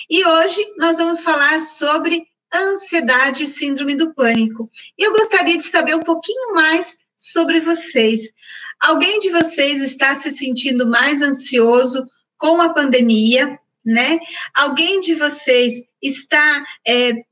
E hoje nós vamos falar sobre ansiedade e síndrome do pânico. E eu gostaria de saber um pouquinho mais sobre vocês. Alguém de vocês está se sentindo mais ansioso com a pandemia, né? Alguém de vocês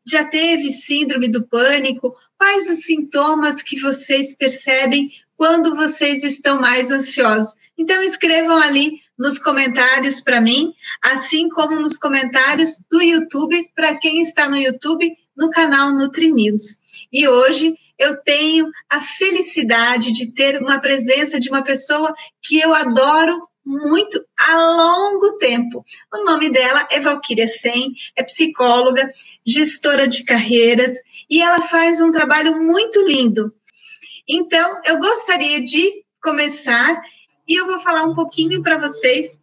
já teve síndrome do pânico? Quais os sintomas que vocês percebem quando vocês estão mais ansiosos? Então, escrevam ali nos comentários para mim, assim como nos comentários do YouTube, para quem está no YouTube, no canal NutriNews. E hoje eu tenho a felicidade de ter uma presença de uma pessoa que eu adoro muito há longo tempo. O nome dela é Valquíria Sen, é psicóloga, gestora de carreiras, e ela faz um trabalho muito lindo. Então, eu gostaria de começar e eu vou falar um pouquinho para vocês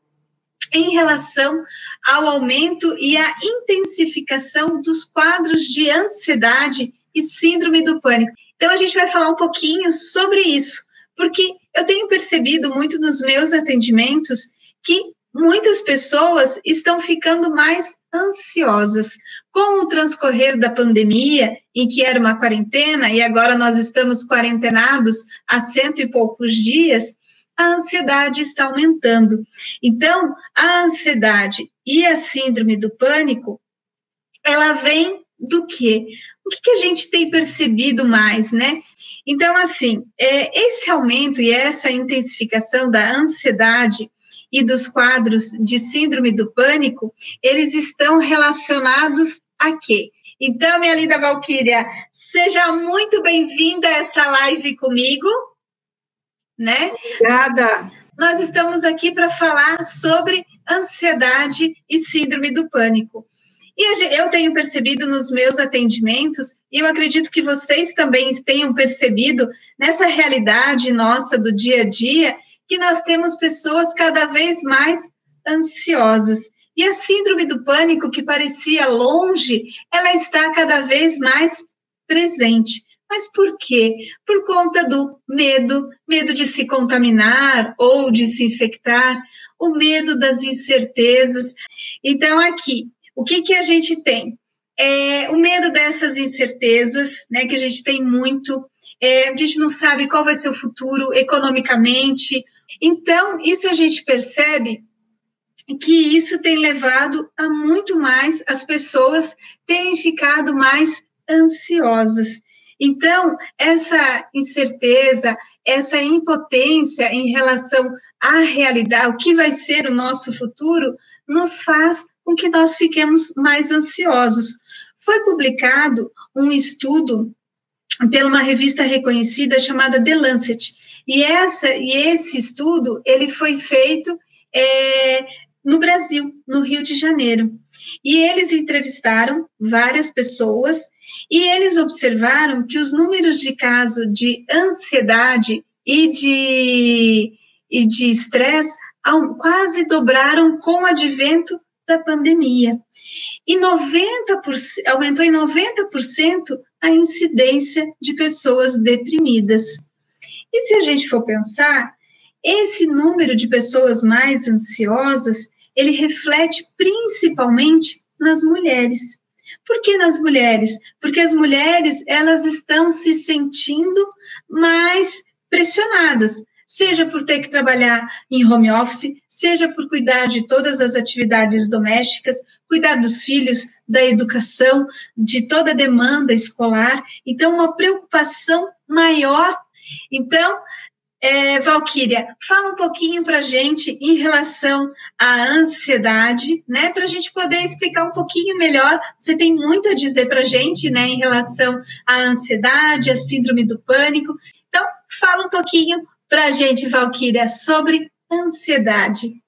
em relação ao aumento e à intensificação dos quadros de ansiedade e síndrome do pânico. Então, a gente vai falar um pouquinho sobre isso, porque eu tenho percebido muito nos meus atendimentos que muitas pessoas estão ficando mais ansiosas. Com o transcorrer da pandemia, em que era uma quarentena, e agora nós estamos quarentenados há 100 e poucos dias, a ansiedade está aumentando. Então, a ansiedade e a síndrome do pânico, ela vem do quê? O que a gente tem percebido mais, né? Então, assim, esse aumento e essa intensificação da ansiedade e dos quadros de síndrome do pânico, eles estão relacionados a quê? Então, minha linda Valquíria, seja muito bem-vinda a essa live comigo, né? Obrigada. Nós estamos aqui para falar sobre ansiedade e síndrome do pânico. E eu tenho percebido nos meus atendimentos, e eu acredito que vocês também tenham percebido nessa realidade nossa do dia a dia, que nós temos pessoas cada vez mais ansiosas. E a síndrome do pânico, que parecia longe, ela está cada vez mais presente. Mas por quê? Por conta do medo de se contaminar ou de se infectar, o medo das incertezas. Então, aqui, o que a gente tem? O medo dessas incertezas, né, que a gente tem muito, a gente não sabe qual vai ser o futuro economicamente. Então, isso a gente percebe que isso tem levado a muito mais as pessoas terem ficado mais ansiosas. Então, essa incerteza, essa impotência em relação à realidade, o que vai ser o nosso futuro, nos faz com que nós fiquemos mais ansiosos. Foi publicado um estudo pela uma revista reconhecida chamada The Lancet, e esse estudo ele foi feito no Brasil, no Rio de Janeiro. E eles entrevistaram várias pessoas e eles observaram que os números de casos de ansiedade e de estresse quase dobraram com o advento da pandemia. E aumentou em 90% a incidência de pessoas deprimidas. E se a gente for pensar, esse número de pessoas mais ansiosas, ele reflete principalmente nas mulheres. Por que nas mulheres? Porque as mulheres, elas estão se sentindo mais pressionadas, seja por ter que trabalhar em home office, seja por cuidar de todas as atividades domésticas, cuidar dos filhos, da educação, de toda a demanda escolar. Então, uma preocupação maior. Então, Valquíria, fala um pouquinho para a gente em relação à ansiedade, né, para a gente poder explicar um pouquinho melhor. Você tem muito a dizer para a gente, né, em relação à ansiedade, à síndrome do pânico. Então, fala um pouquinho para a gente, Valquíria, sobre ansiedade.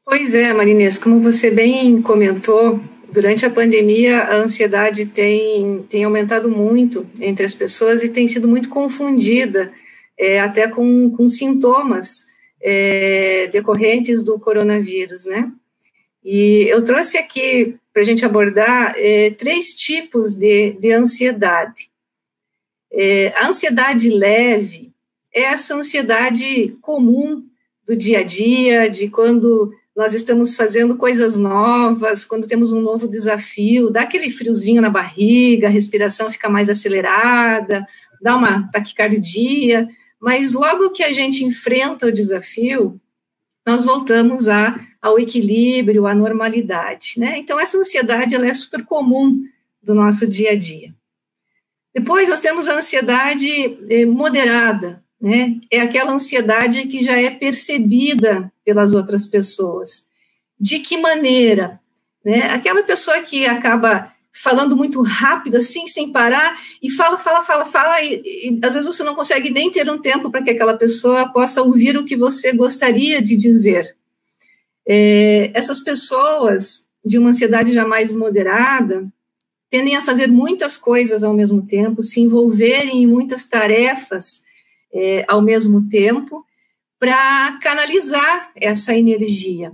Pois é, Marinês, como você bem comentou, durante a pandemia a ansiedade tem aumentado muito entre as pessoas e tem sido muito confundida, até com sintomas decorrentes do coronavírus, né? E eu trouxe aqui para a gente abordar 3 tipos de ansiedade. A ansiedade leve é essa ansiedade comum do dia a dia, de quando nós estamos fazendo coisas novas, quando temos um novo desafio, dá aquele friozinho na barriga, a respiração fica mais acelerada, dá uma taquicardia, mas logo que a gente enfrenta o desafio, nós voltamos ao equilíbrio, à normalidade, né? Então, essa ansiedade, ela é super comum do nosso dia a dia. Depois, nós temos a ansiedade moderada, né? É aquela ansiedade que já é percebida pelas outras pessoas. De que maneira? Né? Aquela pessoa que acaba falando muito rápido, assim, sem parar, e fala, e às vezes você não consegue nem ter um tempo para que aquela pessoa possa ouvir o que você gostaria de dizer. Essas pessoas de uma ansiedade já mais moderada tendem a fazer muitas coisas ao mesmo tempo, se envolverem em muitas tarefas ao mesmo tempo, para canalizar essa energia.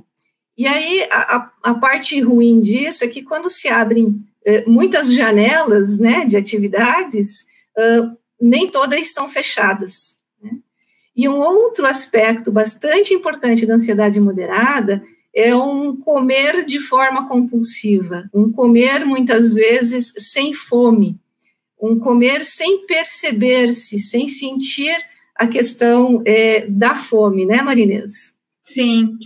E aí, a parte ruim disso é que quando se abrem muitas janelas, né, de atividades, nem todas são fechadas. Né? E um outro aspecto bastante importante da ansiedade moderada é um comer de forma compulsiva, um comer muitas vezes sem fome, um comer sem perceber-se, sem sentir a questão da fome, né, Marinês? Sim.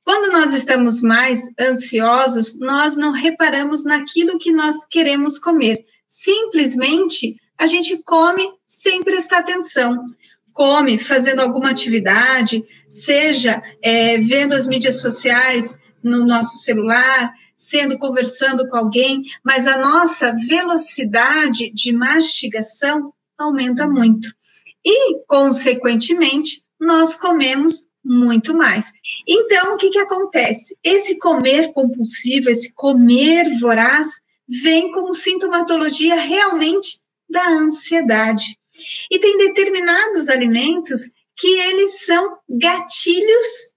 Quando nós estamos mais ansiosos, nós não reparamos naquilo que nós queremos comer. Simplesmente, a gente come sem prestar atenção. Come fazendo alguma atividade, seja vendo as mídias sociais no nosso celular, conversando com alguém, mas a nossa velocidade de mastigação aumenta muito. E, consequentemente, nós comemos muito mais. Então, o que acontece? Esse comer compulsivo, esse comer voraz, vem como sintomatologia realmente da ansiedade. E tem determinados alimentos que eles são gatilhos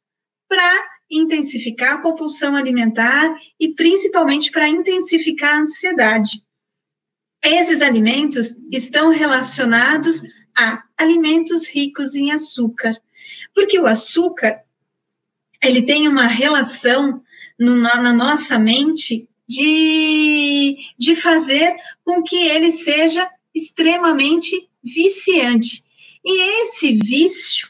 para intensificar a compulsão alimentar e principalmente para intensificar a ansiedade. Esses alimentos estão relacionados a alimentos ricos em açúcar, porque o açúcar, ele tem uma relação na nossa mente de fazer com que ele seja extremamente viciante. E esse vício,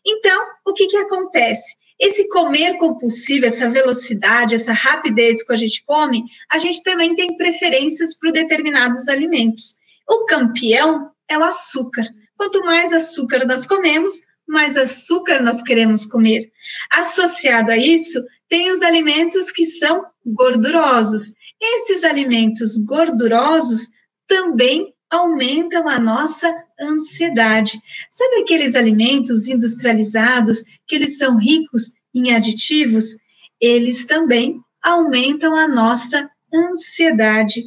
então, o que acontece? Esse comer compulsivo, essa velocidade, essa rapidez que a gente come, a gente também tem preferências por determinados alimentos. O campeão é o açúcar. Quanto mais açúcar nós comemos, mais açúcar nós queremos comer. Associado a isso, tem os alimentos que são gordurosos. Esses alimentos gordurosos também aumentam a nossa ansiedade. Sabe aqueles alimentos industrializados que eles são ricos em aditivos? Eles também aumentam a nossa ansiedade.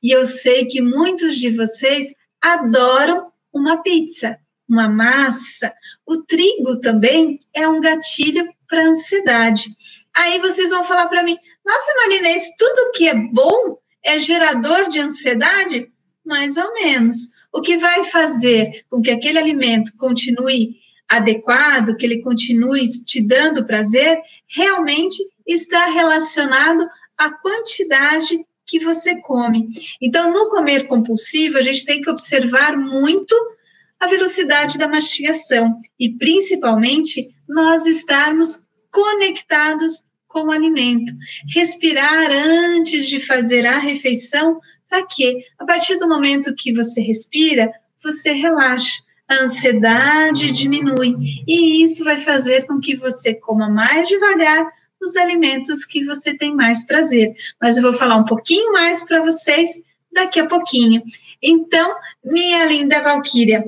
E eu sei que muitos de vocês adoram uma pizza, uma massa. O trigo também é um gatilho para a ansiedade. Aí vocês vão falar para mim, nossa, Marinês, tudo que é bom é gerador de ansiedade? Mais ou menos. O que vai fazer com que aquele alimento continue adequado, que ele continue te dando prazer, realmente está relacionado à quantidade que você come. Então, no comer compulsivo, a gente tem que observar muito a velocidade da mastigação e, principalmente, nós estarmos conectados com o alimento. Respirar antes de fazer a refeição, para quê? A partir do momento que você respira, você relaxa, a ansiedade diminui, e isso vai fazer com que você coma mais devagar os alimentos que você tem mais prazer. Mas eu vou falar um pouquinho mais para vocês daqui a pouquinho. Então, minha linda Valquíria,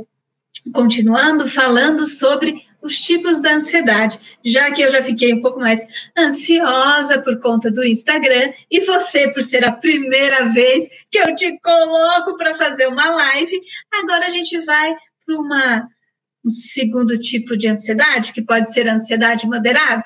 continuando falando sobre os tipos da ansiedade, já que eu já fiquei um pouco mais ansiosa por conta do Instagram, e você, por ser a primeira vez que eu te coloco para fazer uma live, agora a gente vai para um segundo tipo de ansiedade, que pode ser a ansiedade moderada.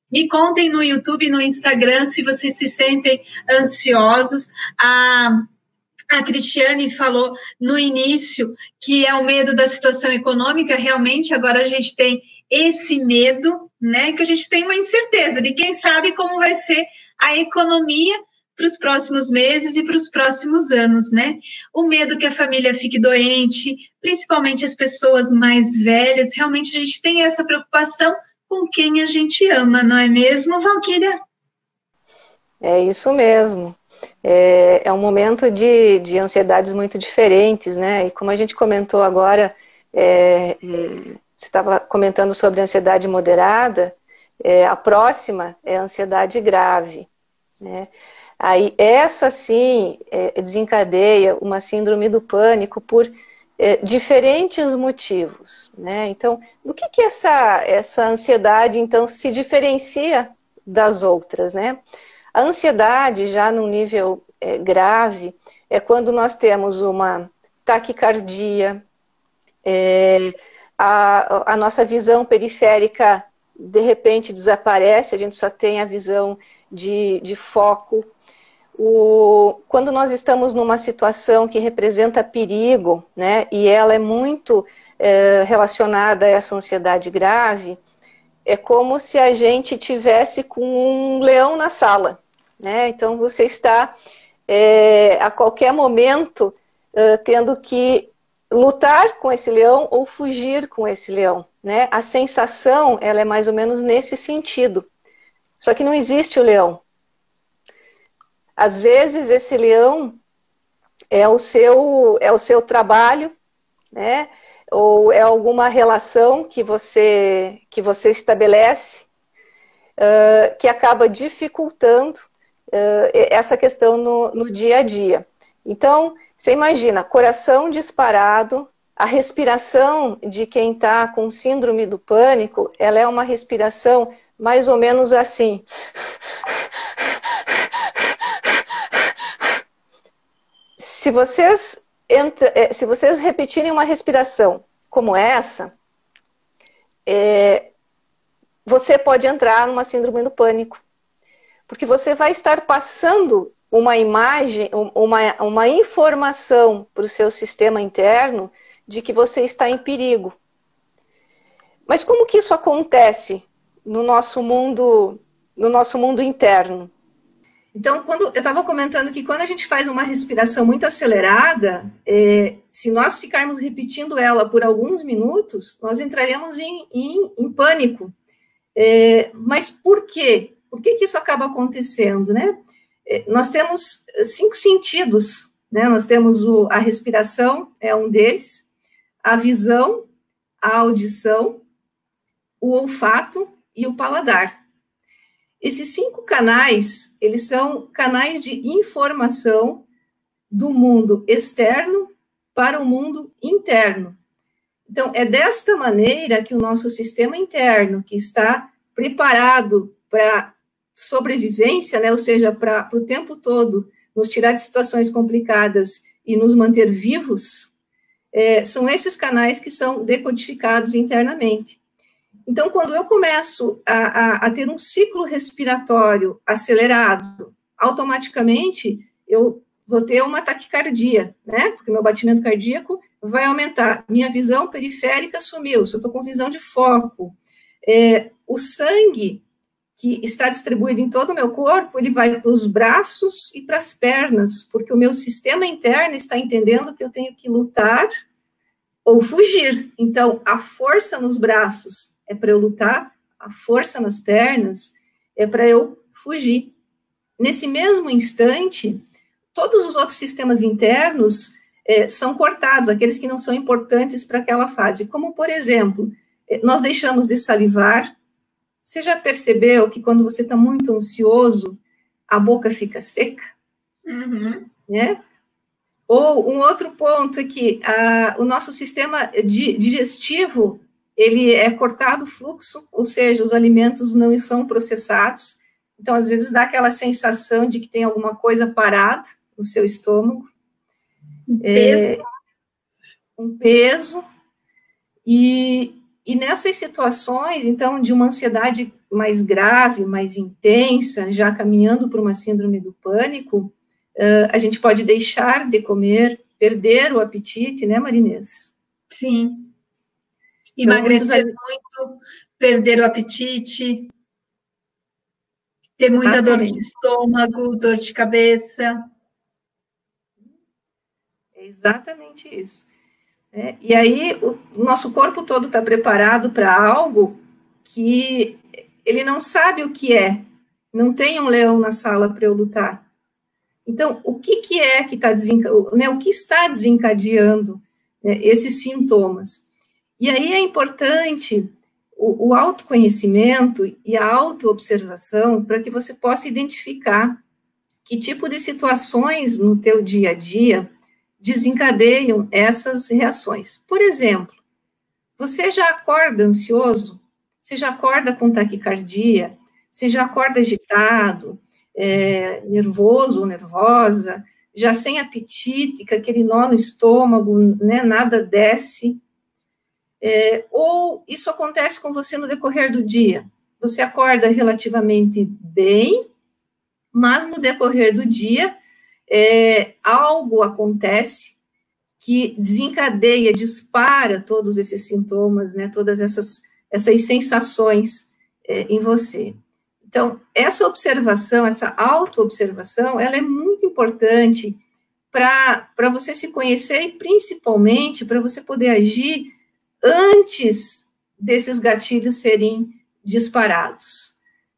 Me contem no YouTube e no Instagram se vocês se sentem ansiosos. A Cristiane falou no início que é o medo da situação econômica. Realmente, agora a gente tem esse medo, né? Que a gente tem uma incerteza, ninguém sabe como vai ser a economia para os próximos meses e para os próximos anos, né? O medo que a família fique doente, principalmente as pessoas mais velhas, realmente a gente tem essa preocupação com quem a gente ama, não é mesmo, Valquíria? É isso mesmo. É um momento de ansiedades muito diferentes, né? E como a gente comentou agora, você estava comentando sobre ansiedade moderada, a próxima é a ansiedade grave, né? Aí essa sim desencadeia uma síndrome do pânico por diferentes motivos, né? Então, do que essa ansiedade então se diferencia das outras, né? A ansiedade, já num nível grave, é quando nós temos uma taquicardia, a nossa visão periférica de repente desaparece, a gente só tem a visão de foco. Quando nós estamos numa situação que representa perigo, né, e ela é muito relacionada a essa ansiedade grave, é como se a gente tivesse com um leão na sala, né? Então você está a qualquer momento tendo que lutar com esse leão ou fugir com esse leão, né? A sensação, ela é mais ou menos nesse sentido. Só que não existe o leão. Às vezes esse leão é o seu trabalho, né? Ou é alguma relação que você estabelece que acaba dificultando essa questão no dia a dia. Então, você imagina, coração disparado, a respiração de quem está com síndrome do pânico, ela é uma respiração mais ou menos assim. Se vocês repetirem uma respiração como essa, você pode entrar numa síndrome do pânico. Porque você vai estar passando uma imagem, uma informação para o seu sistema interno de que você está em perigo. Mas como que isso acontece no nosso mundo interno? Então, eu estava comentando que quando a gente faz uma respiração muito acelerada, se nós ficarmos repetindo ela por alguns minutos, nós entraremos em pânico. Mas por quê? Por que isso acaba acontecendo, né? Nós temos 5 sentidos, né? Nós temos a respiração, é um deles, a visão, a audição, o olfato e o paladar. Esses 5 canais, eles são canais de informação do mundo externo para o mundo interno. Então, é desta maneira que o nosso sistema interno, que está preparado para sobrevivência, né, ou seja, para o tempo todo nos tirar de situações complicadas e nos manter vivos, são esses canais que são decodificados internamente. Então, quando eu começo a ter um ciclo respiratório acelerado, automaticamente eu vou ter uma taquicardia, né? Porque meu batimento cardíaco vai aumentar. Minha visão periférica sumiu, se eu estou com visão de foco. O sangue que está distribuído em todo o meu corpo, ele vai para os braços e para as pernas, porque o meu sistema interno está entendendo que eu tenho que lutar ou fugir. Então, a força nos braços é para eu lutar, a força nas pernas é para eu fugir. Nesse mesmo instante, todos os outros sistemas internos são cortados, aqueles que não são importantes para aquela fase. Como, por exemplo, nós deixamos de salivar. Você já percebeu que quando você está muito ansioso, a boca fica seca? Uhum. Né? Ou um outro ponto é que o nosso sistema digestivo, ele é cortado o fluxo, ou seja, os alimentos não são processados. Então, às vezes, dá aquela sensação de que tem alguma coisa parada no seu estômago. Um peso. E nessas situações, então, de uma ansiedade mais grave, mais intensa, já caminhando para uma síndrome do pânico, a gente pode deixar de comer, perder o apetite, né, Marinês? Sim. Emagrecer muito, perder o apetite, ter muita dor de estômago, dor de cabeça. É exatamente isso. E aí, o nosso corpo todo está preparado para algo que ele não sabe o que é. Não tem um leão na sala para eu lutar. Então, o que é que está o que está desencadeando, né, esses sintomas? E aí é importante o autoconhecimento e a autoobservação para que você possa identificar que tipo de situações no teu dia a dia desencadeiam essas reações. Por exemplo, você já acorda ansioso? Você já acorda com taquicardia? Você já acorda agitado, nervoso ou nervosa? Já sem apetite, com aquele nó no estômago, né, nada desce? Ou isso acontece com você no decorrer do dia? Você acorda relativamente bem, mas no decorrer do dia, algo acontece que desencadeia, dispara todos esses sintomas, né, todas essas sensações em você. Então, essa observação, essa autoobservação, ela é muito importante para você se conhecer e, principalmente, para você poder agir antes desses gatilhos serem disparados.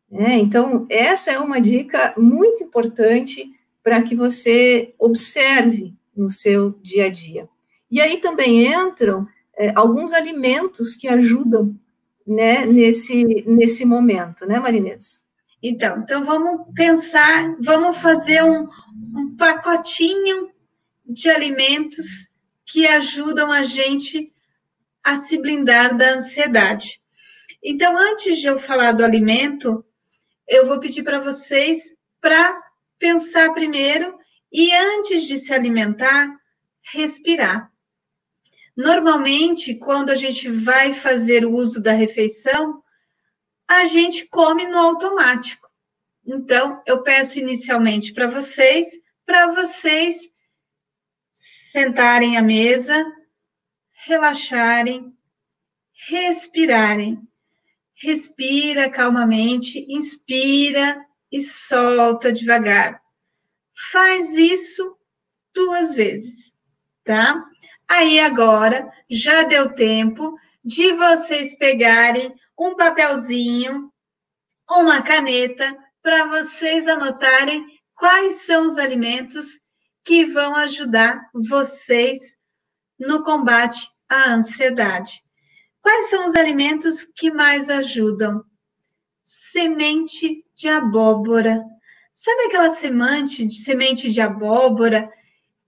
Então, essa é uma dica muito importante para que você observe no seu dia a dia. E aí também entram alguns alimentos que ajudam, né, nesse momento, né, Marinês? Então vamos pensar, vamos fazer um pacotinho de alimentos que ajudam a gente a se blindar da ansiedade. Então, antes de eu falar do alimento, eu vou pedir para vocês para pensar primeiro e, antes de se alimentar, respirar. Normalmente, quando a gente vai fazer o uso da refeição, a gente come no automático. Então, eu peço inicialmente para vocês sentarem à mesa, relaxarem, respirarem. Respira calmamente, inspira e solta devagar. Faz isso 2 vezes, tá? Aí agora já deu tempo de vocês pegarem um papelzinho, uma caneta, para vocês anotarem quais são os alimentos que vão ajudar vocês no combate à ansiedade. Quais são os alimentos que mais ajudam? Semente de abóbora. Sabe aquela semente de abóbora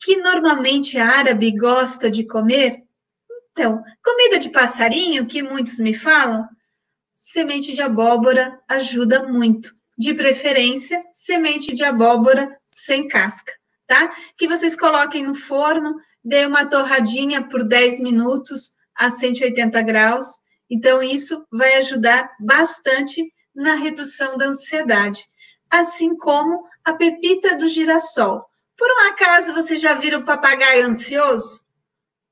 que normalmente árabe gosta de comer? Então, comida de passarinho, que muitos me falam, semente de abóbora ajuda muito. De preferência, semente de abóbora sem casca, tá? Que vocês coloquem no forno, dê uma torradinha por 10 minutos, a 180 graus. Então, isso vai ajudar bastante na redução da ansiedade. Assim como a pepita do girassol. Por um acaso, vocês já viram o papagaio ansioso?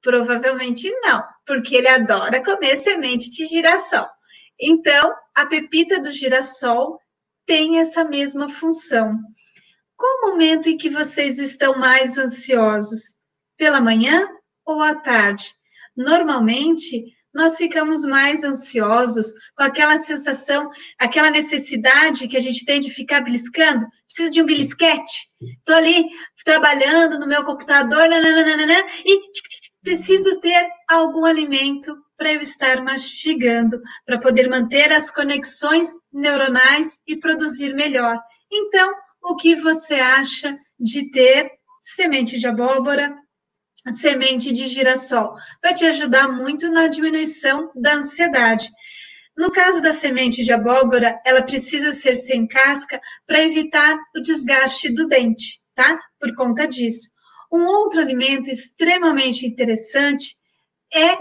Provavelmente não, porque ele adora comer semente de girassol. Então, a pepita do girassol tem essa mesma função. Qual o momento em que vocês estão mais ansiosos? Pela manhã ou à tarde? Normalmente, nós ficamos mais ansiosos com aquela sensação, aquela necessidade que a gente tem de ficar beliscando. Preciso de um belisquete. Estou ali trabalhando no meu computador, nananana, e preciso ter algum alimento para eu estar mastigando, para poder manter as conexões neuronais e produzir melhor. Então, o que você acha de ter semente de abóbora, semente de girassol? Vai te ajudar muito na diminuição da ansiedade. No caso da semente de abóbora, ela precisa ser sem casca para evitar o desgaste do dente, tá? Por conta disso. Um outro alimento extremamente interessante é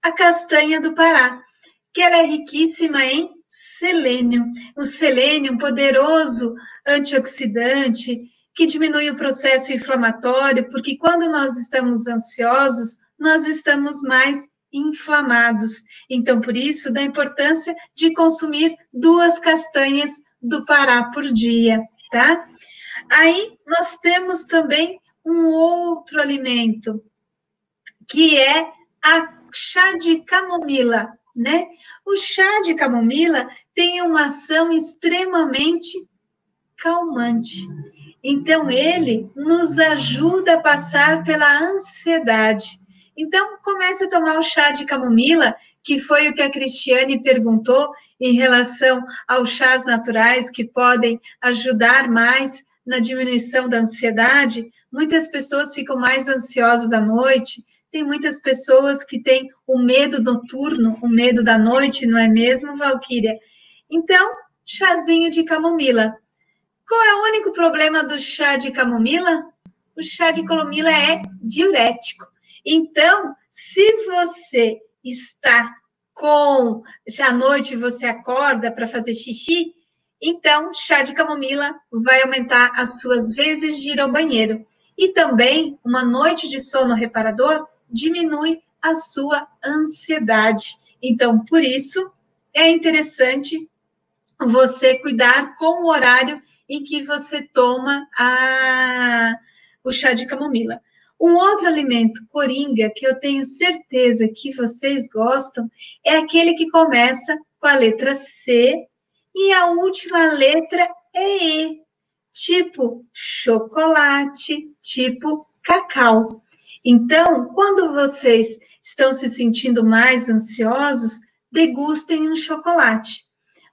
a castanha do Pará, que ela é riquíssima em selênio. O selênio, um poderoso antioxidante, que diminui o processo inflamatório, porque quando nós estamos ansiosos, nós estamos mais inflamados. Então, por isso, da importância de consumir 2 castanhas do Pará por dia, tá? Aí, nós temos também um outro alimento, que é a chá de camomila, né? O chá de camomila tem uma ação extremamente calmante. Então, ele nos ajuda a passar pela ansiedade. Então, comece a tomar o chá de camomila, que foi o que a Cristiane perguntou em relação aos chás naturais que podem ajudar mais na diminuição da ansiedade. Muitas pessoas ficam mais ansiosas à noite, tem muitas pessoas que têm o medo noturno, o medo da noite, não é mesmo, Valquíria? Então, chazinho de camomila. Qual é o único problema do chá de camomila? O chá de camomila é diurético. Então, se você está com... já à noite você acorda para fazer xixi, então chá de camomila vai aumentar as suas vezes de ir ao banheiro. E também, uma noite de sono reparador diminui a sua ansiedade. Então, por isso, é interessante você cuidar com o horário em que você toma o chá de camomila. Um outro alimento coringa que eu tenho certeza que vocês gostam é aquele que começa com a letra C e a última letra é E, tipo chocolate, tipo cacau. Então, quando vocês estão se sentindo mais ansiosos, degustem um chocolate.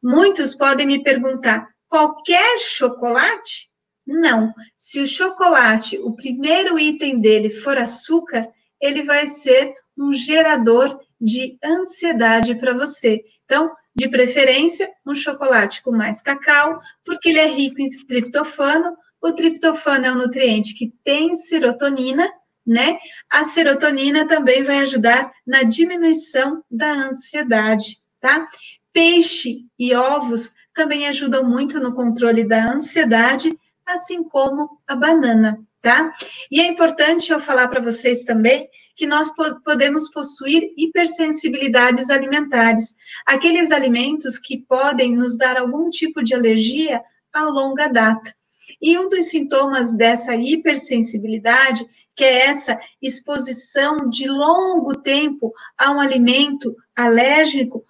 Muitos podem me perguntar, qualquer chocolate? Não. Se o chocolate, o primeiro item dele for açúcar, ele vai ser um gerador de ansiedade para você. Então, de preferência, um chocolate com mais cacau, porque ele é rico em triptofano. O triptofano é um nutriente que tem serotonina, né? A serotonina também vai ajudar na diminuição da ansiedade, tá? Peixe e ovos também ajudam muito no controle da ansiedade, assim como a banana, tá? E é importante eu falar para vocês também que nós podemos possuir hipersensibilidades alimentares, aqueles alimentos que podem nos dar algum tipo de alergia a longa data. E um dos sintomas dessa hipersensibilidade, que é essa exposição de longo tempo a um alimento alérgênico,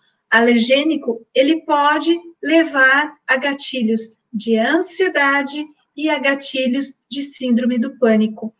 ele pode levar a gatilhos de ansiedade e a gatilhos de síndrome do pânico.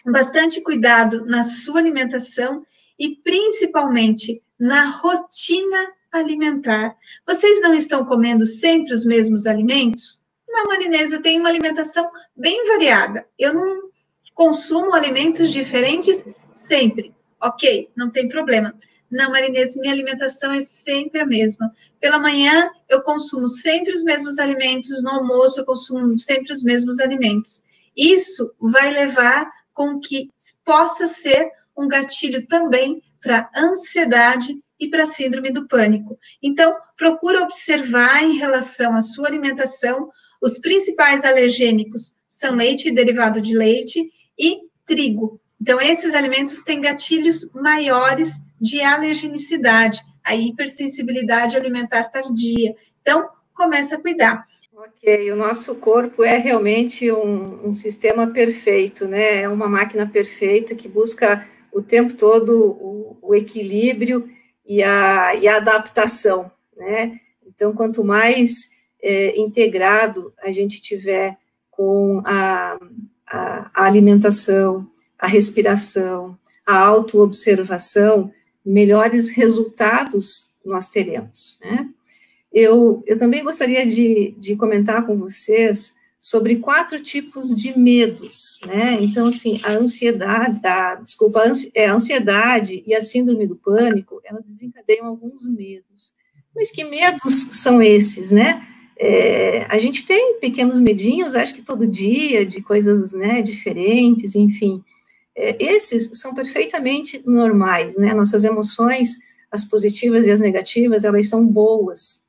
Bastante cuidado na sua alimentação e principalmente na rotina alimentar. Vocês não estão comendo sempre os mesmos alimentos? Não, Marinês, eu tenho uma alimentação bem variada. Eu não consumo alimentos diferentes sempre. Ok, não tem problema. Não, Marinês, minha alimentação é sempre a mesma. Pela manhã, eu consumo sempre os mesmos alimentos, no almoço, eu consumo sempre os mesmos alimentos. Isso vai levar com que possa ser um gatilho também para ansiedade e para síndrome do pânico. Então, procura observar em relação à sua alimentação. Os principais alergênicos são leite e derivado de leite e trigo. Então, esses alimentos têm gatilhos maiores de alergenicidade, a hipersensibilidade alimentar tardia. Então, começa a cuidar. Ok, o nosso corpo é realmente um sistema perfeito, né? É uma máquina perfeita que busca o tempo todo o equilíbrio e a adaptação, né? Então, quanto mais integrado a gente tiver com a alimentação, a respiração, a autoobservação, melhores resultados nós teremos, né? Eu também gostaria de comentar com vocês sobre 4 tipos de medos, né? Então, assim, a ansiedade e a síndrome do pânico, elas desencadeiam alguns medos. Mas que medos são esses, né? A gente tem pequenos medinhos, acho que todo dia, de coisas, né, diferentes, enfim. Esses são perfeitamente normais, né? Nossas emoções, as positivas e as negativas, elas são boas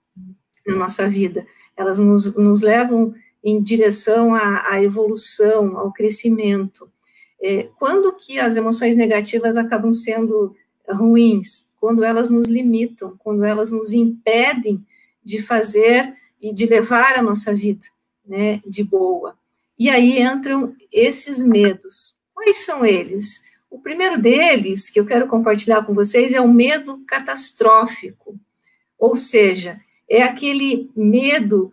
na nossa vida. Elas nos levam em direção à evolução, ao crescimento. Quando que as emoções negativas acabam sendo ruins, quando elas nos limitam, quando elas nos impedem de fazer e de levar a nossa vida, né, de boa. E aí entram esses medos. Quais são eles? O primeiro deles, que eu quero compartilhar com vocês, é o medo catastrófico. Ou seja, é aquele medo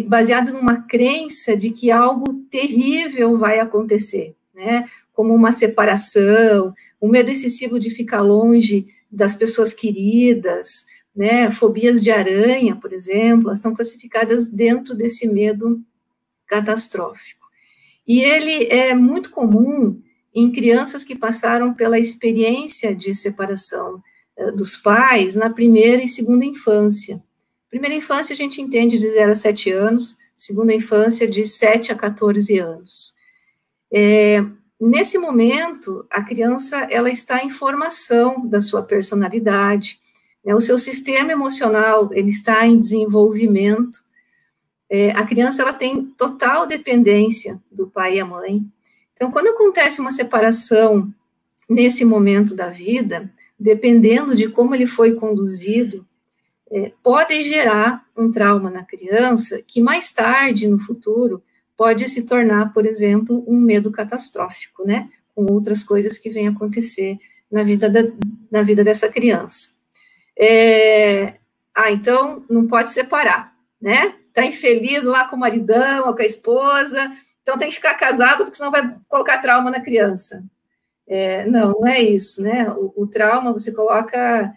baseado numa crença de que algo terrível vai acontecer, né? Como uma separação, o medo excessivo de ficar longe das pessoas queridas, né? Fobias de aranha, por exemplo, elas estão classificadas dentro desse medo catastrófico. E ele é muito comum em crianças que passaram pela experiência de separação dos pais na primeira e segunda infância. Primeira infância a gente entende de 0 a 7 anos, segunda infância de 7 a 14 anos. Nesse momento, a criança ela está em formação da sua personalidade, né, o seu sistema emocional ele está em desenvolvimento, a criança ela tem total dependência do pai e a mãe. Então, quando acontece uma separação nesse momento da vida, dependendo de como ele foi conduzido, pode gerar um trauma na criança que mais tarde, no futuro, pode se tornar, por exemplo, um medo catastrófico, né? Com outras coisas que vêm acontecer na vida dessa criança. Então, não pode separar, né? Tá infeliz lá com o maridão ou com a esposa, então tem que ficar casado, porque senão vai colocar trauma na criança. Não é isso, né? O trauma você coloca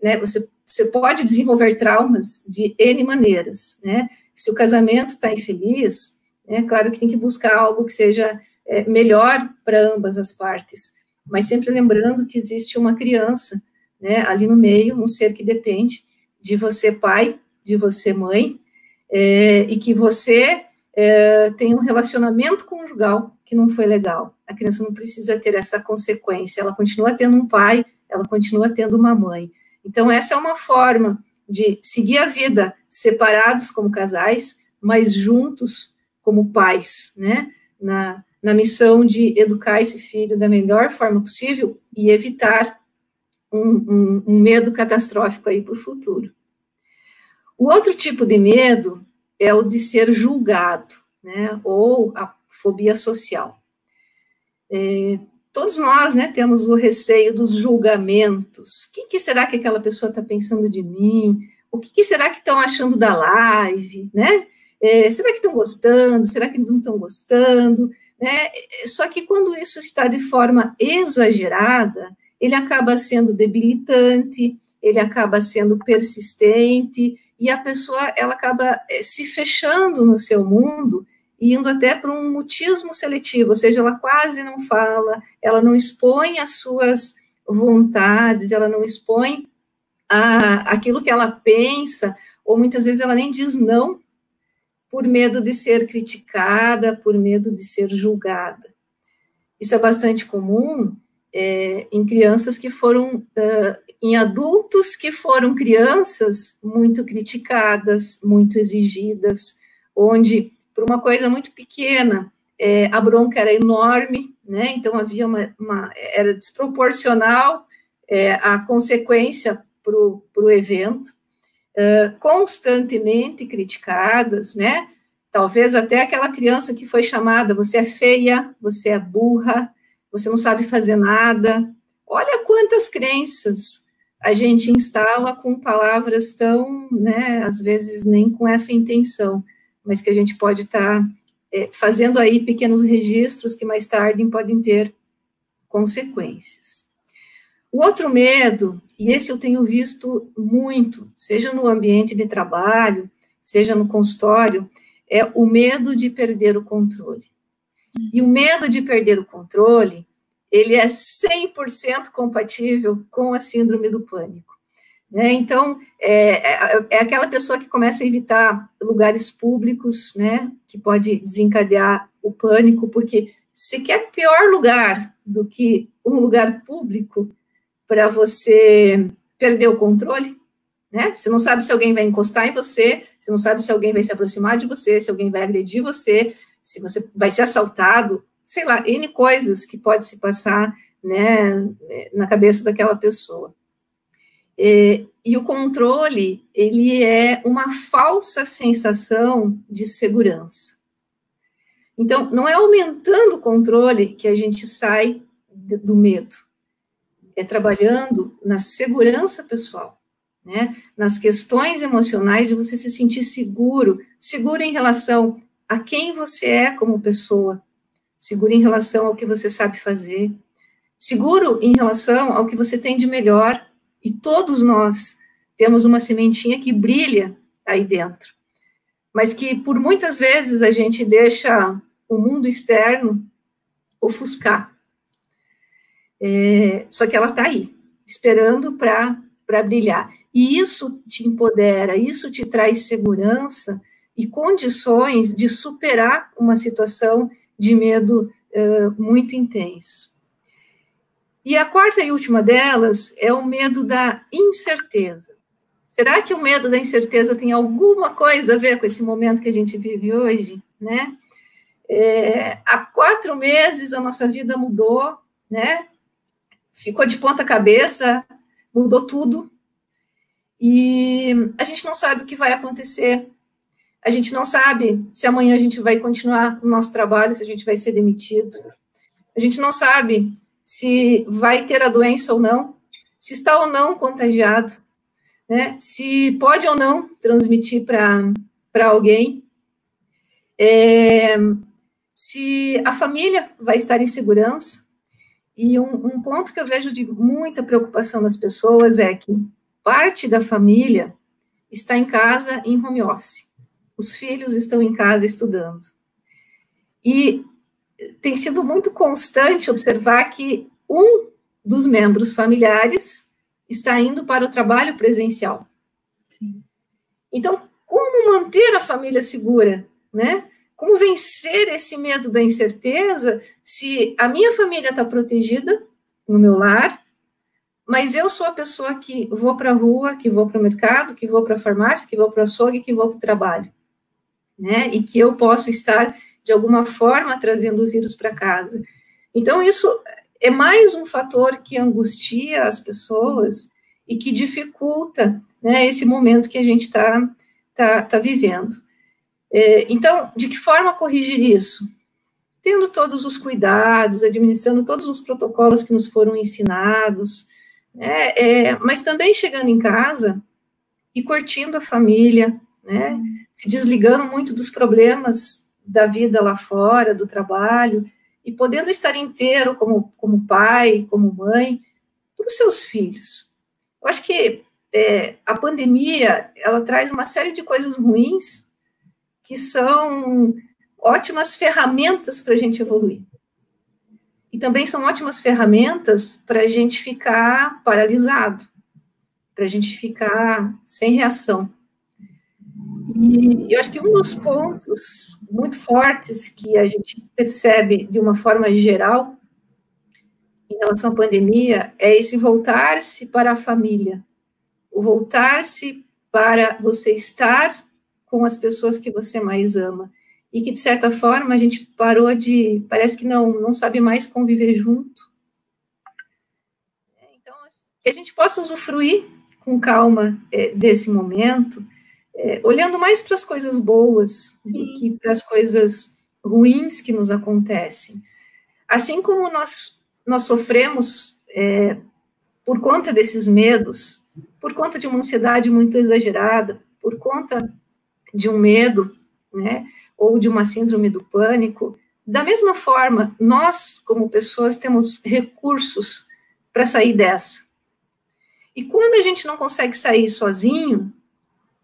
né, você pode desenvolver traumas de N maneiras, né? Se o casamento está infeliz, claro que tem que buscar algo que seja melhor para ambas as partes, mas sempre lembrando que existe uma criança, né, ali no meio, um ser que depende de você pai, de você mãe, e que você tem um relacionamento conjugal que não foi legal. A criança não precisa ter essa consequência, ela continua tendo um pai, ela continua tendo uma mãe. Então, essa é uma forma de seguir a vida separados como casais, mas juntos como pais, né? Na missão de educar esse filho da melhor forma possível e evitar um medo catastrófico aí para o futuro. O outro tipo de medo é o de ser julgado, né? Ou a fobia social. Todos nós, né, temos o receio dos julgamentos. O que será que aquela pessoa está pensando de mim? O que será que estão achando da live, né? Será que estão gostando? Será que não estão gostando? Né? Só que quando isso está de forma exagerada, ele acaba sendo debilitante, ele acaba sendo persistente, e a pessoa ela acaba se fechando no seu mundo, indo até para um mutismo seletivo, ou seja, ela quase não fala, ela não expõe as suas vontades, ela não expõe aquilo que ela pensa, ou muitas vezes ela nem diz não, por medo de ser criticada, por medo de ser julgada. Isso é bastante comum em crianças que foram, em adultos que foram crianças muito criticadas, muito exigidas, onde, por uma coisa muito pequena, a bronca era enorme, né? Então havia era desproporcional a consequência para o evento, constantemente criticadas, né? Talvez até aquela criança que foi chamada, você é feia, você é burra, você não sabe fazer nada. Olha quantas crenças a gente instala com palavras tão, né, às vezes nem com essa intenção, mas que a gente pode estar fazendo aí pequenos registros que mais tarde podem ter consequências. O outro medo, e esse eu tenho visto muito, seja no ambiente de trabalho, seja no consultório, é o medo de perder o controle. E o medo de perder o controle, ele é 100% compatível com a síndrome do pânico. Né? Então, é aquela pessoa que começa a evitar lugares públicos, né, que pode desencadear o pânico, porque se quer pior lugar do que um lugar público para você perder o controle, né? Você não sabe se alguém vai encostar em você, você não sabe se alguém vai se aproximar de você, se alguém vai agredir você, se você vai ser assaltado, sei lá, N coisas que pode se passar né, na cabeça daquela pessoa. E o controle, ele é uma falsa sensação de segurança. Então, não é aumentando o controle que a gente sai do medo, é trabalhando na segurança pessoal, né? Nas questões emocionais de você se sentir seguro, seguro em relação a quem você é como pessoa, seguro em relação ao que você sabe fazer, seguro em relação ao que você tem de melhor, e todos nós temos uma sementinha que brilha aí dentro, mas que por muitas vezes a gente deixa o mundo externo ofuscar. Só que ela está aí, esperando para brilhar. E isso te empodera, isso te traz segurança e condições de superar uma situação de medo muito intenso. E a quarta e última delas é o medo da incerteza. Será que o medo da incerteza tem alguma coisa a ver com esse momento que a gente vive hoje, né? Há 4 meses a nossa vida mudou, né? Ficou de ponta cabeça, mudou tudo, e a gente não sabe o que vai acontecer, a gente não sabe se amanhã a gente vai continuar o nosso trabalho, se a gente vai ser demitido, a gente não sabe se vai ter a doença ou não, se está ou não contagiado, né? Se pode ou não transmitir para alguém, se a família vai estar em segurança. E um ponto que eu vejo de muita preocupação das pessoas é que parte da família está em casa em home office. Os filhos estão em casa estudando. E tem sido muito constante observar que um dos membros familiares está indo para o trabalho presencial. Sim. Então, como manter a família segura, né? Como vencer esse medo da incerteza se a minha família está protegida no meu lar, mas eu sou a pessoa que vou para a rua, que vou para o mercado, que vou para a farmácia, que vou para o açougue, que vou para o trabalho, né? E que eu posso estar, de alguma forma, trazendo o vírus para casa. Então, isso é mais um fator que angustia as pessoas e que dificulta, né, esse momento que a gente tá vivendo. Então, de que forma corrigir isso? Tendo todos os cuidados, administrando todos os protocolos que nos foram ensinados, né, mas também chegando em casa e curtindo a família, né, se desligando muito dos problemas da vida lá fora, do trabalho, e podendo estar inteiro como pai, como mãe, para os seus filhos. Eu acho que a pandemia, ela traz uma série de coisas ruins, que são ótimas ferramentas para a gente evoluir. E também são ótimas ferramentas para a gente ficar paralisado, para a gente ficar sem reação. E eu acho que um dos pontos muito fortes que a gente percebe de uma forma geral em relação à pandemia é esse voltar-se para a família, o voltar-se para você estar com as pessoas que você mais ama, e que, de certa forma, a gente parece que não sabe mais conviver junto. Então, que a gente possa usufruir com calma desse momento, olhando mais para as coisas boas do que para as coisas ruins que nos acontecem. Assim como nós sofremos por conta desses medos, por conta de uma ansiedade muito exagerada, por conta de um medo, né, ou de uma síndrome do pânico, da mesma forma, nós, como pessoas, temos recursos para sair dessa. E quando a gente não consegue sair sozinho,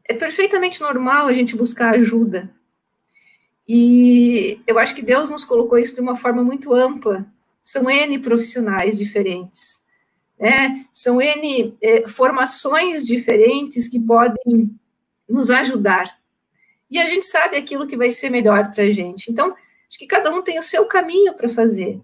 é perfeitamente normal a gente buscar ajuda. E eu acho que Deus nos colocou isso de uma forma muito ampla. São N profissionais diferentes, né? São N formações diferentes que podem nos ajudar. E a gente sabe aquilo que vai ser melhor para a gente. Então, acho que cada um tem o seu caminho para fazer.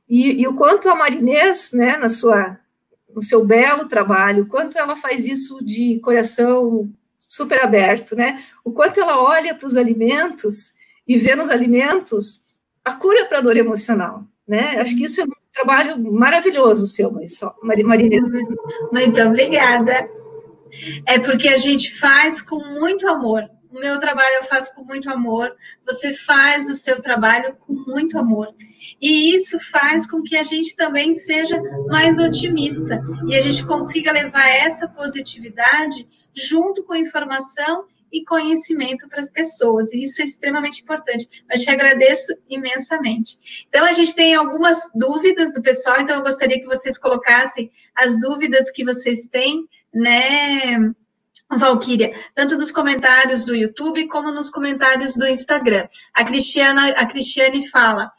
E o quanto a Marinês, né, no seu belo trabalho, o quanto ela faz isso de coração super aberto, né? O quanto ela olha para os alimentos e vê nos alimentos a cura para a dor emocional, né? Acho que isso é muito trabalho maravilhoso seu, Marinês. Muito obrigada. É porque a gente faz com muito amor. O meu trabalho eu faço com muito amor, você faz o seu trabalho com muito amor. E isso faz com que a gente também seja mais otimista e a gente consiga levar essa positividade junto com informação e conhecimento para as pessoas. E isso é extremamente importante. Eu te agradeço imensamente. Então, a gente tem algumas dúvidas do pessoal, então eu gostaria que vocês colocassem as dúvidas que vocês têm, né, Valquíria, tanto nos comentários do YouTube como nos comentários do Instagram. A Cristiane fala,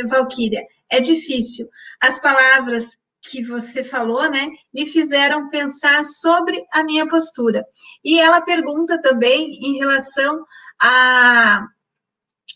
Valquíria, é difícil. As palavras que você falou, né, me fizeram pensar sobre a minha postura. E ela pergunta também em relação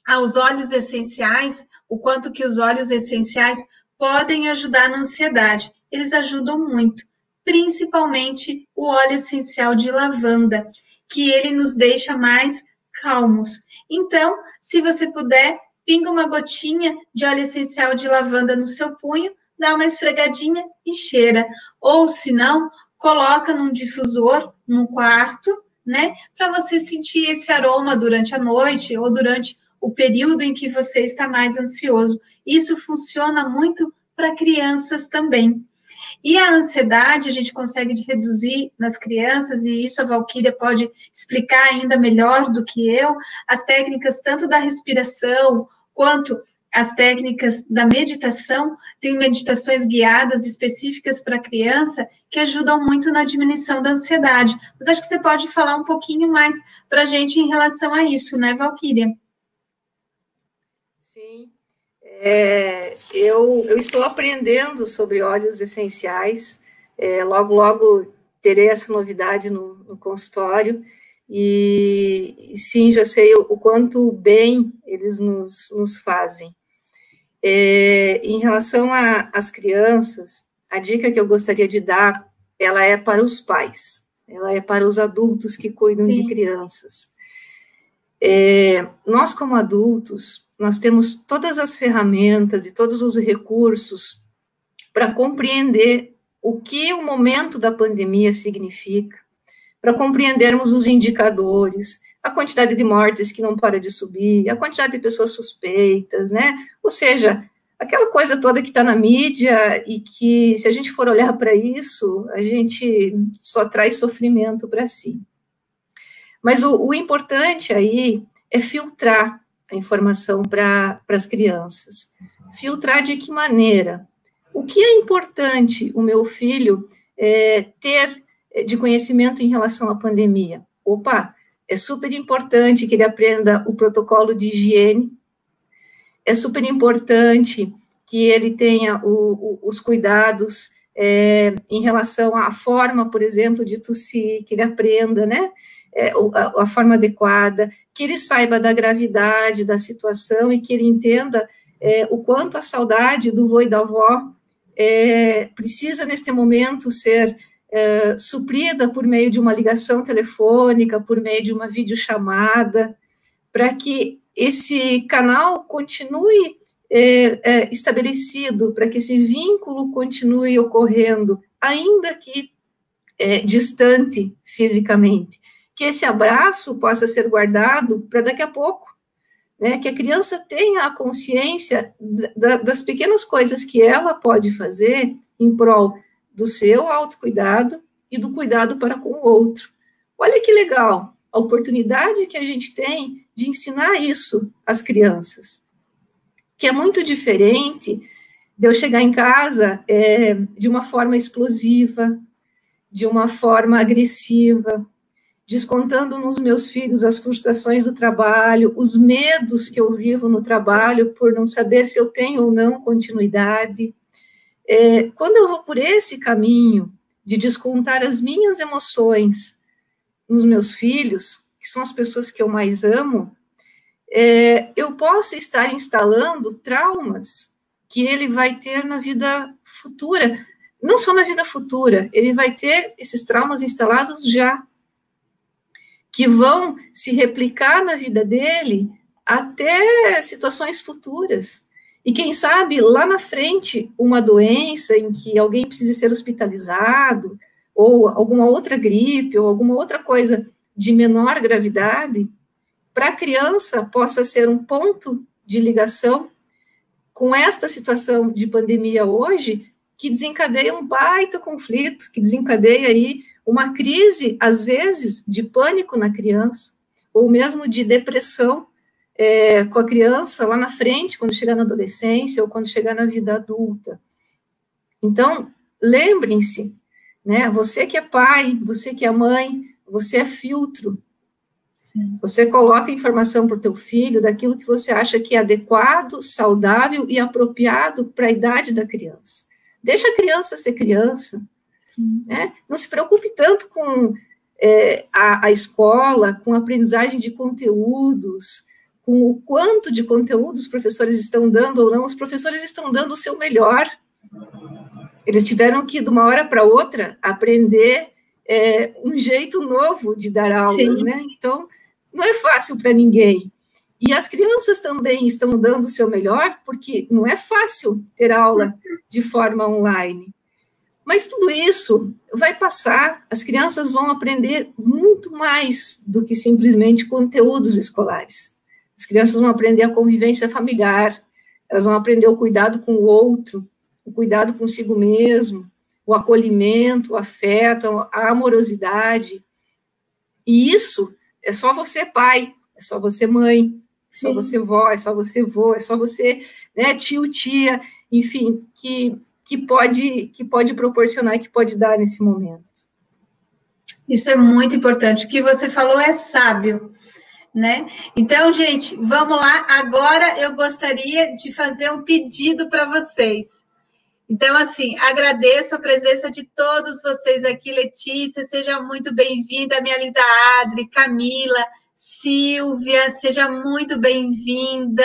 aos óleos essenciais, o quanto que os óleos essenciais podem ajudar na ansiedade. Eles ajudam muito, principalmente o óleo essencial de lavanda, que ele nos deixa mais calmos. Então, se você puder, pinga uma gotinha de óleo essencial de lavanda no seu punho, dá uma esfregadinha e cheira. Ou, se não, coloca num difusor no quarto, né, para você sentir esse aroma durante a noite ou durante o período em que você está mais ansioso. Isso funciona muito para crianças também. E a ansiedade a gente consegue reduzir nas crianças, e isso a Valquíria pode explicar ainda melhor do que eu, as técnicas tanto da respiração, quanto as técnicas da meditação, tem meditações guiadas específicas para a criança, que ajudam muito na diminuição da ansiedade. Mas acho que você pode falar um pouquinho mais para a gente em relação a isso, né, Valquíria? Sim. Eu estou aprendendo sobre óleos essenciais, logo terei essa novidade no consultório, e sim, já sei o quanto bem eles nos fazem. Em relação às crianças, a dica que eu gostaria de dar, ela é para os pais, ela é para os adultos que cuidam de crianças. Nós, como adultos, nós temos todas as ferramentas e todos os recursos para compreender o que o momento da pandemia significa, para compreendermos os indicadores, a quantidade de mortes que não para de subir, a quantidade de pessoas suspeitas, né? Ou seja, aquela coisa toda que está na mídia e que, se a gente for olhar para isso, a gente só traz sofrimento para si. Mas o importante aí é filtrar a informação para as crianças. Filtrar de que maneira? O que é importante o meu filho ter de conhecimento em relação à pandemia? Opa, é super importante que ele aprenda o protocolo de higiene, é super importante que ele tenha os cuidados em relação à forma, por exemplo, de tossir, que ele aprenda, né? A forma adequada, que ele saiba da gravidade da situação e que ele entenda o quanto a saudade do vô e da avó precisa, neste momento, ser suprida por meio de uma ligação telefônica, por meio de uma videochamada, para que esse canal continue estabelecido, para que esse vínculo continue ocorrendo, ainda que distante fisicamente. Que esse abraço possa ser guardado para daqui a pouco, né? Que a criança tenha a consciência das pequenas coisas que ela pode fazer em prol do seu autocuidado e do cuidado para com o outro. Olha que legal, a oportunidade que a gente tem de ensinar isso às crianças, que é muito diferente de eu chegar em casa de uma forma explosiva, de uma forma agressiva, descontando nos meus filhos as frustrações do trabalho, os medos que eu vivo no trabalho por não saber se eu tenho ou não continuidade. Quando eu vou por esse caminho de descontar as minhas emoções nos meus filhos, que são as pessoas que eu mais amo, eu posso estar instalando traumas que ele vai ter na vida futura. Não só na vida futura, ele vai ter esses traumas instalados já, que vão se replicar na vida dele até situações futuras. E quem sabe, lá na frente, uma doença em que alguém precise ser hospitalizado, ou alguma outra gripe, ou alguma outra coisa de menor gravidade, para a criança possa ser um ponto de ligação com esta situação de pandemia hoje, que desencadeia um baita conflito, que desencadeia aí uma crise, às vezes, de pânico na criança, ou mesmo de depressão com a criança lá na frente, quando chegar na adolescência, ou quando chegar na vida adulta. Então, lembrem-se, né, você que é pai, você que é mãe, você é filtro. Sim. Você coloca informação para o teu filho daquilo que você acha que é adequado, saudável e apropriado para a idade da criança. Deixa a criança ser criança. Né? Não se preocupe tanto com a escola, com a aprendizagem de conteúdos, com o quanto de conteúdo os professores estão dando ou não. Os professores estão dando o seu melhor. Eles tiveram que, de uma hora para outra, aprender um jeito novo de dar aulas, né? Então, não é fácil para ninguém. E as crianças também estão dando o seu melhor, porque não é fácil ter aula de forma online. Mas tudo isso vai passar, as crianças vão aprender muito mais do que simplesmente conteúdos escolares. As crianças vão aprender a convivência familiar, elas vão aprender o cuidado com o outro, o cuidado consigo mesmo, o acolhimento, o afeto, a amorosidade. E isso é só você pai, é só você mãe, é só você vó, é só você vô, é só você, né, tio, tia, enfim, que pode proporcionar e que pode dar nesse momento. Isso é muito importante. O que você falou é sábio, né? Então, gente, vamos lá. Agora eu gostaria de fazer um pedido para vocês. Então, assim, agradeço a presença de todos vocês aqui. Letícia, seja muito bem-vinda. Minha linda Adri, Camila, Silvia, seja muito bem-vinda.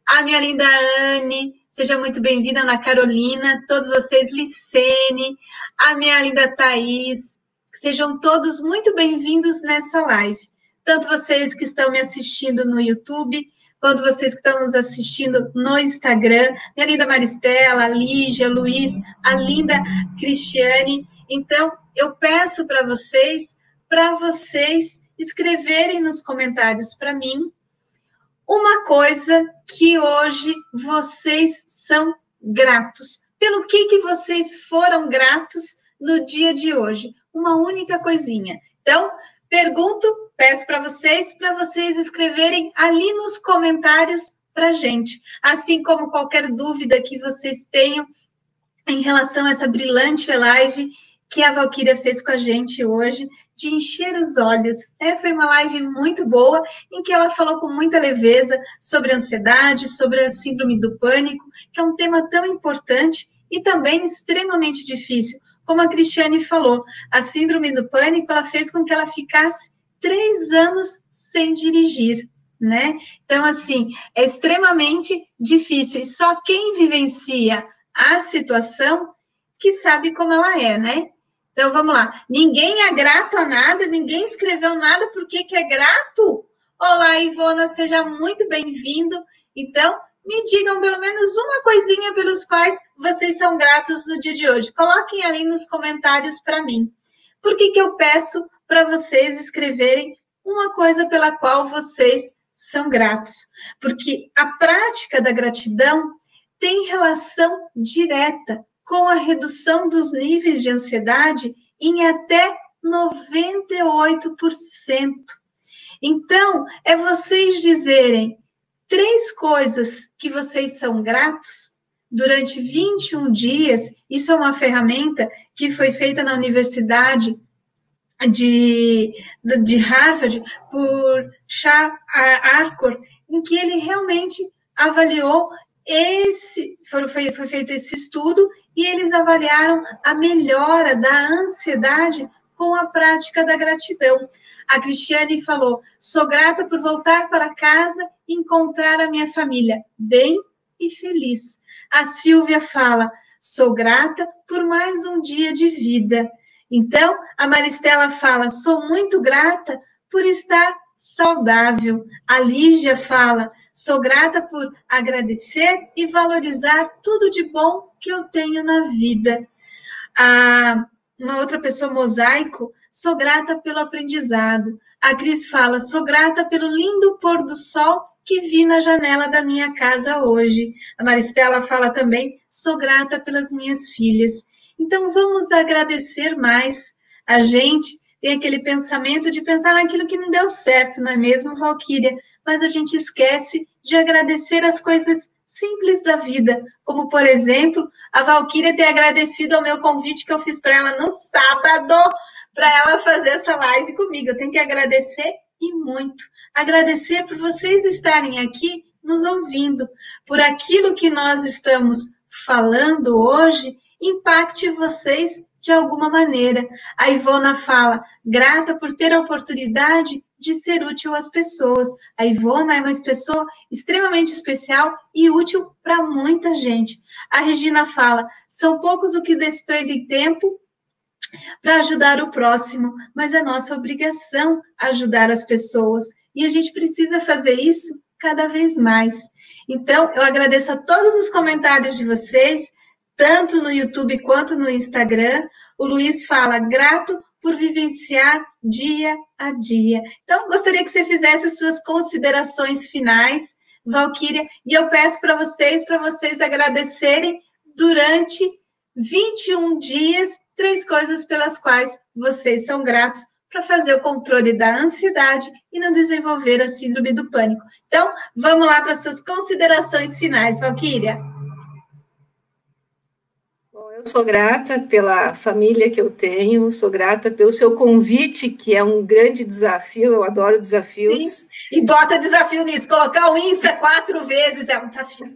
A minha linda Anne, seja muito bem-vinda. Ana Carolina, todos vocês, Licene, a minha linda Thaís, sejam todos muito bem-vindos nessa live. Tanto vocês que estão me assistindo no YouTube, quanto vocês que estão nos assistindo no Instagram, minha linda Maristela, a Lígia, Luiz, a linda Cristiane. Então, eu peço para vocês escreverem nos comentários para mim uma coisa que hoje vocês são gratos. Pelo que vocês foram gratos no dia de hoje? Uma única coisinha. Então, peço para vocês escreverem ali nos comentários para a gente. Assim como qualquer dúvida que vocês tenham em relação a essa brilhante live que a Valquíria fez com a gente hoje, de encher os olhos. Foi uma live muito boa, em que ela falou com muita leveza sobre a ansiedade, sobre a síndrome do pânico, que é um tema tão importante e também extremamente difícil. Como a Cristiane falou, a síndrome do pânico, ela fez com que ela ficasse 3 anos sem dirigir, né? Então, assim, é extremamente difícil, e só quem vivencia a situação que sabe como ela é, né? Então, vamos lá. Ninguém é grato a nada, ninguém escreveu nada porque que é grato? Olá, Ivona, seja muito bem-vindo. Então, me digam pelo menos uma coisinha pelos quais vocês são gratos no dia de hoje. Coloquem ali nos comentários para mim. Por que eu peço para vocês escreverem uma coisa pela qual vocês são gratos? Porque a prática da gratidão tem relação direta com a redução dos níveis de ansiedade em até 98%. Então, é vocês dizerem 3 coisas que vocês são gratos durante 21 dias. Isso é uma ferramenta que foi feita na Universidade de Harvard por Shah Arkor, em que ele realmente avaliou foi feito esse estudo, e eles avaliaram a melhora da ansiedade com a prática da gratidão. A Cristiane falou: sou grata por voltar para casa e encontrar a minha família bem e feliz. A Silvia fala: sou grata por mais um dia de vida. Então, a Maristela fala: sou muito grata por estar saudável. A Lígia fala, sou grata por agradecer e valorizar tudo de bom que eu tenho na vida. Uma outra pessoa, Mosaico, sou grata pelo aprendizado. A Cris fala, sou grata pelo lindo pôr do sol que vi na janela da minha casa hoje. A Maristela fala também, sou grata pelas minhas filhas. Então, vamos agradecer mais. A gente tem aquele pensamento de pensar naquilo que não deu certo, não é mesmo, Valquíria? Mas a gente esquece de agradecer as coisas simples da vida, como, por exemplo, a Valquíria ter agradecido ao meu convite que eu fiz para ela no sábado, para ela fazer essa live comigo. Eu tenho que agradecer e muito. Agradecer por vocês estarem aqui nos ouvindo, por aquilo que nós estamos falando hoje, impacte vocês de alguma maneira. A Ivona fala, grata por ter a oportunidade de ser útil às pessoas. A Ivona é uma pessoa extremamente especial e útil para muita gente. A Regina fala, são poucos os que desprendem tempo para ajudar o próximo, mas é nossa obrigação ajudar as pessoas. E a gente precisa fazer isso cada vez mais. Então, eu agradeço a todos os comentários de vocês, tanto no YouTube quanto no Instagram. O Luiz fala, grato por vivenciar dia a dia. Então, gostaria que você fizesse as suas considerações finais, Valquíria, e eu peço para vocês agradecerem durante 21 dias, 3 coisas pelas quais vocês são gratos para fazer o controle da ansiedade e não desenvolver a síndrome do pânico. Então, vamos lá para as suas considerações finais, Valquíria. Eu sou grata pela família que eu tenho, sou grata pelo seu convite, que é um grande desafio, eu adoro desafios. Sim, e bota desafio nisso, colocar o Insta 4 vezes é um desafio.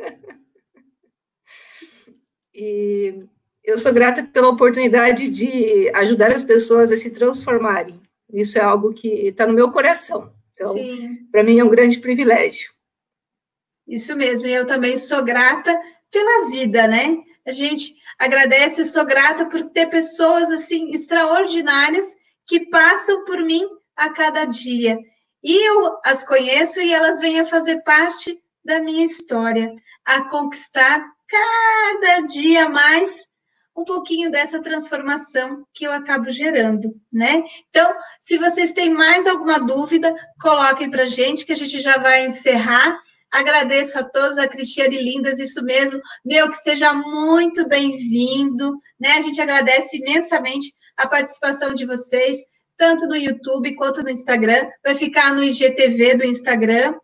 E eu sou grata pela oportunidade de ajudar as pessoas a se transformarem. Isso é algo que está no meu coração. Então, para mim é um grande privilégio. Isso mesmo, e eu também sou grata pela vida, né? A gente agradece e sou grata por ter pessoas, assim, extraordinárias que passam por mim a cada dia. E eu as conheço e elas vêm a fazer parte da minha história, a conquistar cada dia mais um pouquinho dessa transformação que eu acabo gerando, né? Então, se vocês têm mais alguma dúvida, coloquem para a gente, que a gente já vai encerrar. Agradeço a todos, a Cristiane Lindas, isso mesmo, meu, que seja muito bem-vindo, né? A gente agradece imensamente a participação de vocês, tanto no YouTube quanto no Instagram, vai ficar no IGTV do Instagram,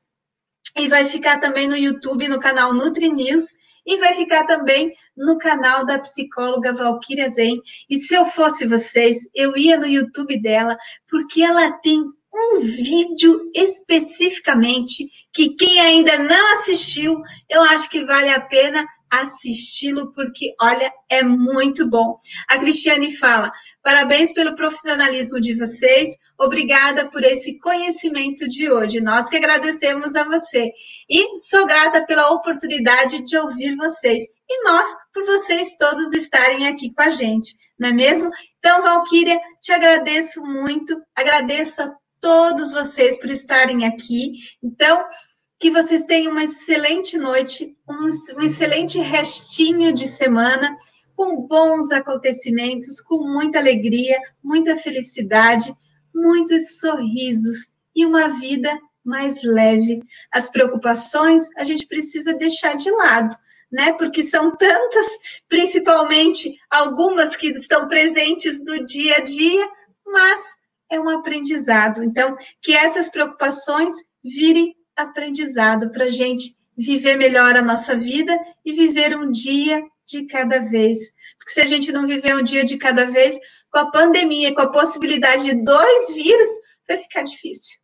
e vai ficar também no YouTube, no canal Nutri News, e vai ficar também no canal da psicóloga Valquíria Zen. E se eu fosse vocês, eu ia no YouTube dela, porque ela tem um vídeo especificamente que quem ainda não assistiu, eu acho que vale a pena assisti-lo, porque, olha, é muito bom. A Cristiane fala, parabéns pelo profissionalismo de vocês, obrigada por esse conhecimento de hoje, nós que agradecemos a você. E sou grata pela oportunidade de ouvir vocês, e nós por vocês todos estarem aqui com a gente, não é mesmo? Então, Valquíria, te agradeço muito, agradeço a todos vocês por estarem aqui. Então, que vocês tenham uma excelente noite, um excelente restinho de semana, com bons acontecimentos, com muita alegria, muita felicidade, muitos sorrisos e uma vida mais leve. As preocupações a gente precisa deixar de lado, né? Porque são tantas, principalmente algumas que estão presentes no dia a dia, mas é um aprendizado. Então, que essas preocupações virem aprendizado para a gente viver melhor a nossa vida e viver um dia de cada vez. Porque se a gente não viver um dia de cada vez, com a pandemia, com a possibilidade de 2 vírus, vai ficar difícil.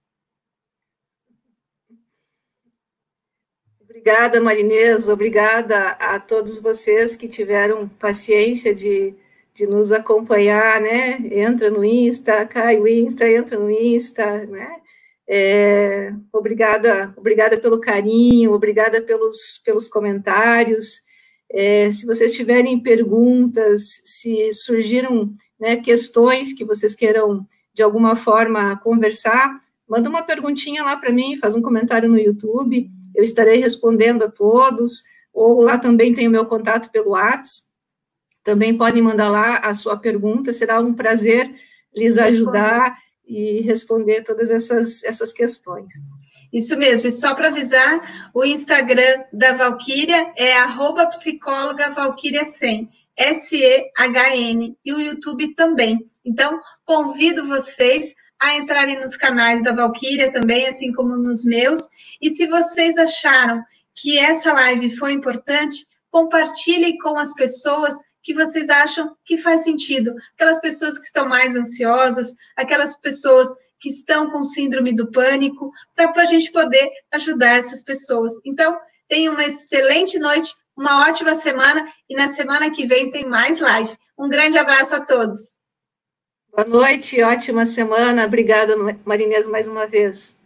Obrigada, Marinês, obrigada a todos vocês que tiveram paciência de nos acompanhar, né? Entra no Insta, cai o Insta, entra no Insta, né? Obrigada pelo carinho, obrigada pelos comentários. Se vocês tiverem perguntas, se surgiram, né, questões que vocês queiram, de alguma forma, conversar, manda uma perguntinha lá para mim, faz um comentário no YouTube, eu estarei respondendo a todos, ou lá também tem o meu contato pelo WhatsApp, também podem mandar lá a sua pergunta, será um prazer lhes ajudar e responder todas essas questões. Isso mesmo, e só para avisar, o Instagram da Valquíria é @psicólogavalquiria100, SEHN, e o YouTube também. Então, convido vocês a entrarem nos canais da Valquíria também, assim como nos meus, e se vocês acharam que essa live foi importante, compartilhem com as pessoas que vocês acham que faz sentido, aquelas pessoas que estão mais ansiosas, aquelas pessoas que estão com síndrome do pânico, para a gente poder ajudar essas pessoas. Então, tenham uma excelente noite, uma ótima semana, e na semana que vem tem mais live. Um grande abraço a todos. Boa noite, ótima semana. Obrigada, Marinês, mais uma vez.